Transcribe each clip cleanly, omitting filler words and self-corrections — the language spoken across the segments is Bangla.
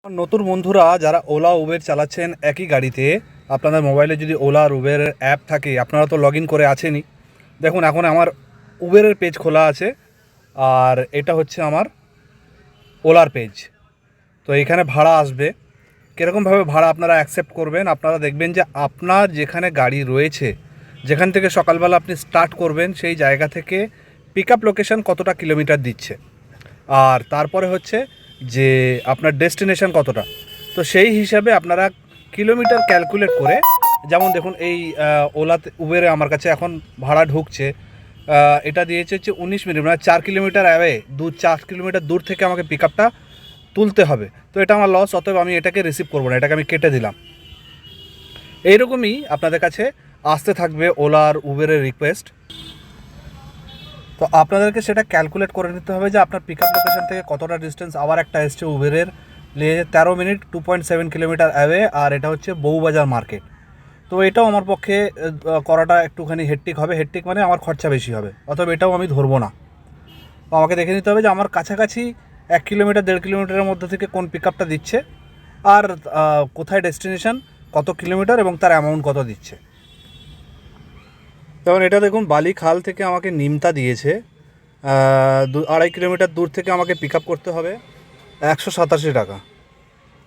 নতুন বন্ধুরা যারা ওলা উবের চালাচ্ছেন একই গাড়িতে, আপনাদের মোবাইলে যদি ওলা আর উবেরের অ্যাপ থাকে, আপনারা তো লগ ইন করে আছেনই। দেখুন এখন আমার উবেরের পেজ খোলা আছে আর এটা হচ্ছে আমার ওলার পেজ। তো এখানে ভাড়া আসবে, কীরকমভাবে ভাড়া আপনারা অ্যাকসেপ্ট করবেন। আপনারা দেখবেন যে আপনার যেখানে গাড়ি রয়েছে, যেখান থেকে সকালবেলা আপনি স্টার্ট করবেন, সেই জায়গা থেকে পিক আপ লোকেশন কতটা কিলোমিটার দিচ্ছে, আর তারপরে হচ্ছে যে আপনার ডেস্টিনেশন কতটা। তো সেই হিসাবে আপনারা কিলোমিটার ক্যালকুলেট করে, যেমন দেখুন এই ওলাতে উবেরে আমার কাছে এখন ভাড়া ঢুকছে, এটা দিয়েছে হচ্ছে 19 মিনিট, মানে 4 কিলোমিটার অ্যাওয়ে, 4 কিলোমিটার দূর থেকে আমাকে পিক আপটা তুলতে হবে। তো এটা আমার লস, অতএব আমি এটাকে রিসিভ করবো না, এটাকে আমি কেটে দিলাম। এইরকমই আপনাদের কাছে আসতে থাকবে ওলা আর উবেরের রিকোয়েস্ট। তো আপনাদেরকে সেটা ক্যালকুলেট করে নিতে হবে যে আপনার পিক আপ লোকেশন থেকে কতটা ডিস্টেন্স। আবার একটা এসছে উবেরের, 13 মিনিট 2.7 কিলোমিটার অ্যাওয়ে, আর এটা হচ্ছে বউবাজার মার্কেট। তো এটাও আমার পক্ষে করাটা একটুখানি হেট্টিক হবে। হেট্টিক মানে আমার খরচা বেশি হবে, অতএব এটাও আমি ধরবো না। তো আমাকে দেখে নিতে হবে যে আমার কাছাকাছি 1 কিলোমিটার 1.5 কিলোমিটারের মধ্যে থেকে কোন পিক আপটা দিচ্ছে, আর কোথায় ডেস্টিনেশন, কত কিলোমিটার এবং তার অ্যামাউন্ট কত দিচ্ছে। যেমন এটা দেখুন বালিখাল থেকে আমাকে নিমতা দিয়েছে, 2.5 কিলোমিটার দূর থেকে আমাকে পিক আপ করতে হবে 187 টাকা।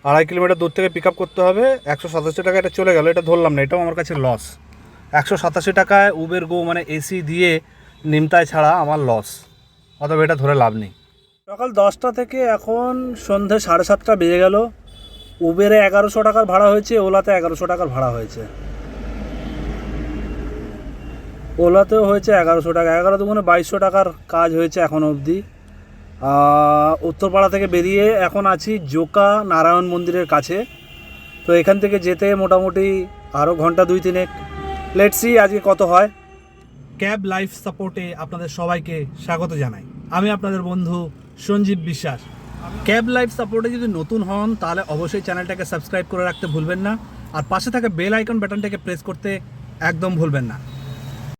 2.5 কিলোমিটার দূর থেকে পিক আপ করতে হবে 187 টাকা। এটা চলে গেল, এটা ধরলাম না, এটাও আমার কাছে লস। 187 টাকায় উবের গো মানে এসি দিয়ে নিমতায় ছাড়া আমার লস, অতএব এটা ধরে লাভ নেই। সকাল 10টা থেকে এখন সন্ধ্যে 7:30 বেজে গেল। উবেরে 1100 টাকার ভাড়া হয়েছে, ওলাতে 1100 টাকার ভাড়া হয়েছে। ওলাতেও হয়েছে 1100 টাকা, 11 দুগুণে 2200 টাকার কাজ হয়েছে এখন অবধি। উত্তরপাড়া থেকে বেরিয়ে এখন আছি জোকা নারায়ণ মন্দিরের কাছে। তো এখান থেকে যেতে মোটামুটি আরও ঘন্টা 2-3। লেটস সি আজকে কত হয়। ক্যাব লাইফ সাপোর্টে আপনাদের সবাইকে স্বাগত জানাই। আমি আপনাদের বন্ধু সঞ্জীব বিশ্বাস। ক্যাব লাইফ সাপোর্টে যদি নতুন হন তাহলে অবশ্যই চ্যানেলটাকে সাবস্ক্রাইব করে রাখতে ভুলবেন না, আর পাশে থাকা বেল আইকন বাটনটাকে প্রেস করতে একদম ভুলবেন না।